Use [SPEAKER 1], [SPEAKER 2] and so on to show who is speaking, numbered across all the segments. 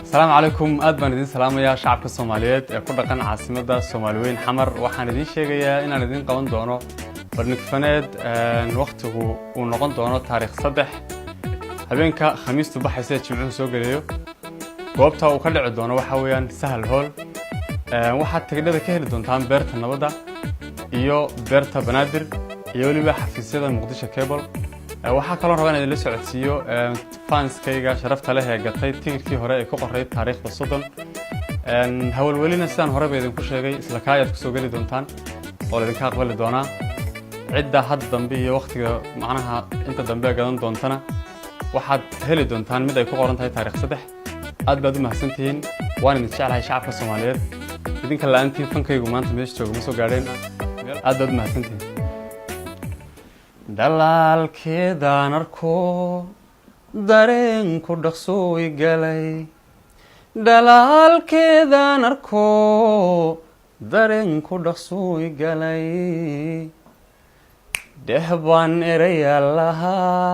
[SPEAKER 1] السلام عليكم أدبان إذن سلام يا شعب الصوماليات كل رقم عاصمة الصوماليين حمر وحنا دين شيء يا إن دين قوان دونه برنك فند وقته ونقان دونه تاريخ صدح هبينك خميس تبع حسيت شمعون سوق اليو قوبتها وكل عدونه وحويان سهل هول واحد تقدر كهل دونتان بيرت النبضة إيو بيرت بنادر إيو اللي بحفيزية المقدسة كابل waxaa kaloo rabaa in la socodsiiyo fanskayga sharafta leh ee gatay tigirkii hore ee ku qoray taariikhda Sodon hawlwelina sidaan hore idin ku sheegay isla kaayad ku soo gali doontaan oo idinka aqbali doona cidda had dambe iyo waqtiga macnaha inta dambe gadan doontana waxaad heli doontaan mid ay ku qoran tahay taariikh 3 aad baad u mahadsantihiin waan idin jecelahay shacabka Soomaaliyeed idinka la'aantiin fankaygu maanta meesha jooga ma soo gaadheen aad baad u mahadsantihiin dalaalkeedaan arko dareenku dhaqsoo igalay dalaalkeedaan arko dareenku dhaqsoo igalay dehbaan erayaan lahaa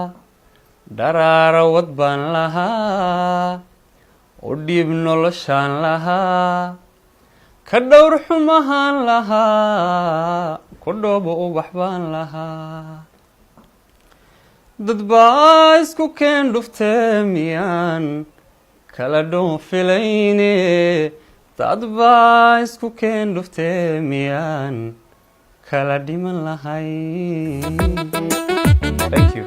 [SPEAKER 1] daraarawad baan lahaa u dhiib noloshaan lahaa ka dhowr xumahaan lahaa ku dhoobo ubax baan lahaa dad baa isku keen dhuftee miyaan kala dhoofilayne dad baa isku keen dhuftee miyaan kala dhiman lahay. Thank you.